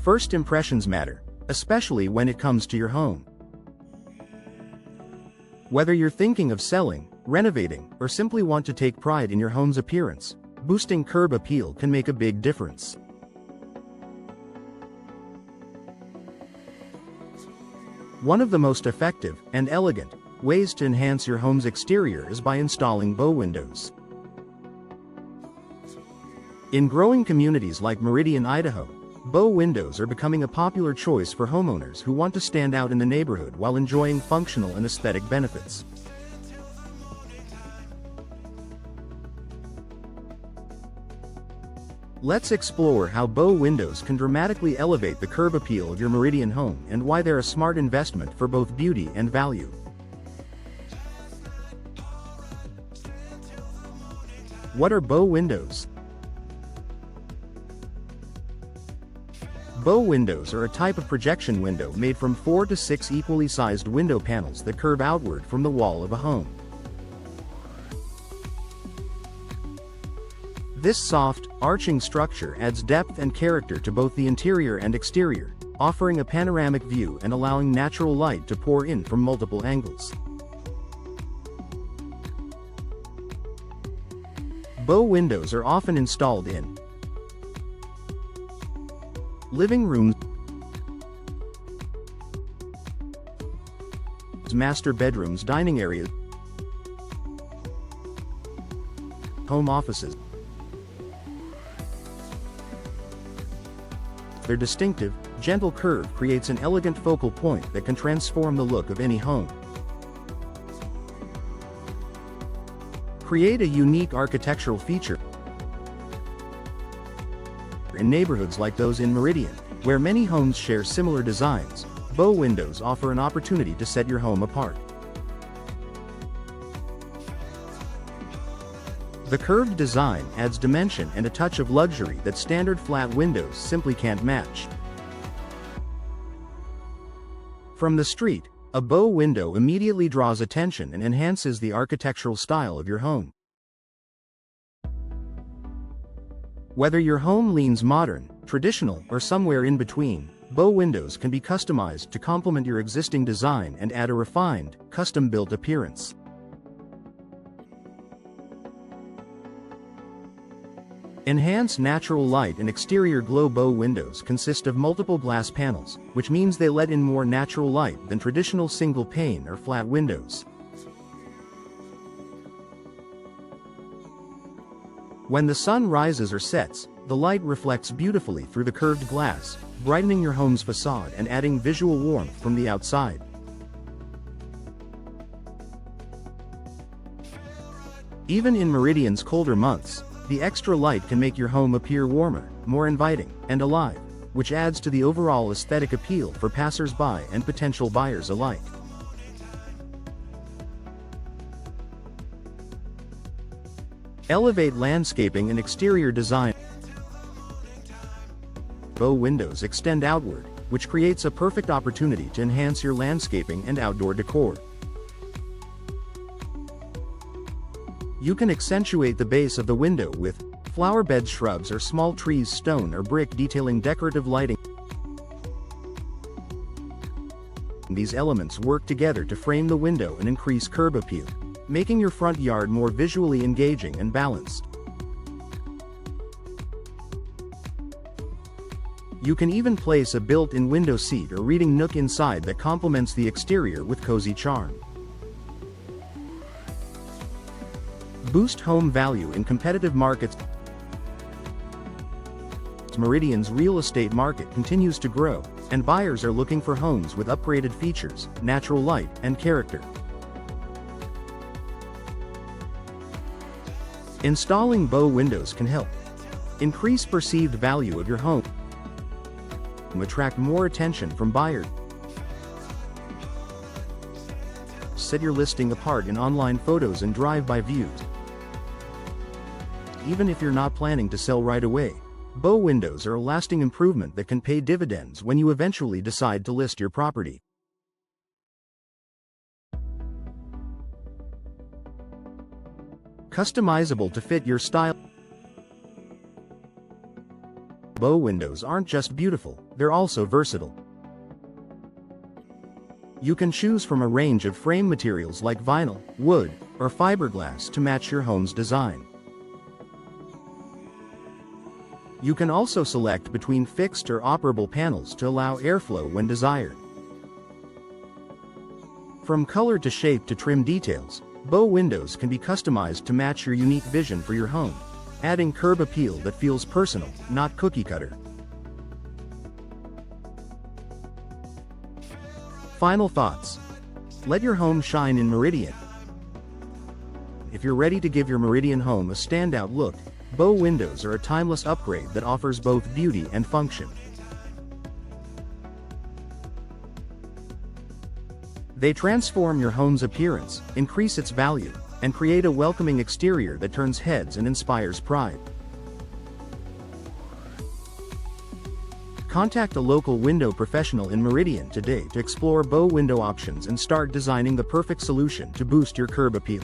First impressions matter, especially when it comes to your home. Whether you're thinking of selling, renovating, or simply want to take pride in your home's appearance, boosting curb appeal can make a big difference. One of the most effective and elegant ways to enhance your home's exterior is by installing bow windows. In growing communities like Meridian, Idaho, bow windows are becoming a popular choice for homeowners who want to stand out in the neighborhood while enjoying functional and aesthetic benefits. Let's explore how bow windows can dramatically elevate the curb appeal of your Meridian home and why they're a smart investment for both beauty and value. What are bow windows? Bow windows are a type of projection window made from 4 to 6 equally sized window panels that curve outward from the wall of a home. This soft, arching structure adds depth and character to both the interior and exterior, offering a panoramic view and allowing natural light to pour in from multiple angles. Bow windows are often installed in living rooms, master bedrooms, dining areas, home offices. Their distinctive, gentle curve creates an elegant focal point that can transform the look of any home. Create a unique architectural feature in neighborhoods like those in Meridian, where many homes share similar designs. Bow windows offer an opportunity to set your home apart. The curved design adds dimension and a touch of luxury that standard flat windows simply can't match. From the street, a bow window immediately draws attention and enhances the architectural style of your home. Whether your home leans modern, traditional, or somewhere in between, bow windows can be customized to complement your existing design and add a refined, custom-built appearance. Enhance natural light and exterior glow. Bow windows consist of multiple glass panels, which means they let in more natural light than traditional single-pane or flat windows. When the sun rises or sets, the light reflects beautifully through the curved glass, brightening your home's facade and adding visual warmth from the outside. Even in Meridian's colder months, the extra light can make your home appear warmer, more inviting, and alive, which adds to the overall aesthetic appeal for passers-by and potential buyers alike. Elevate landscaping and exterior design. Bow windows extend outward, which creates a perfect opportunity to enhance your landscaping and outdoor decor. You can accentuate the base of the window with flower bed, shrubs, or small trees, stone or brick detailing, decorative lighting. These elements work together to frame the window and increase curb appeal, making your front yard more visually engaging and balanced. You can even place a built-in window seat or reading nook inside that complements the exterior with cozy charm. Boost home value in competitive markets. Meridian's real estate market continues to grow, and buyers are looking for homes with upgraded features, natural light, and character. Installing bow windows can help increase perceived value of your home, attract more attention from buyers, set your listing apart in online photos and drive-by views. Even if you're not planning to sell right away, bow windows are a lasting improvement that can pay dividends when you eventually decide to list your property. Customizable to fit your style. Bow windows aren't just beautiful, they're also versatile. You can choose from a range of frame materials like vinyl, wood, or fiberglass to match your home's design. You can also select between fixed or operable panels to allow airflow when desired. From color to shape to trim details, bow windows can be customized to match your unique vision for your home, adding curb appeal that feels personal, not cookie-cutter. Final thoughts. Let your home shine in Meridian. If you're ready to give your Meridian home a standout look, bow windows are a timeless upgrade that offers both beauty and function. They transform your home's appearance, increase its value, and create a welcoming exterior that turns heads and inspires pride. Contact a local window professional in Meridian today to explore bow window options and start designing the perfect solution to boost your curb appeal.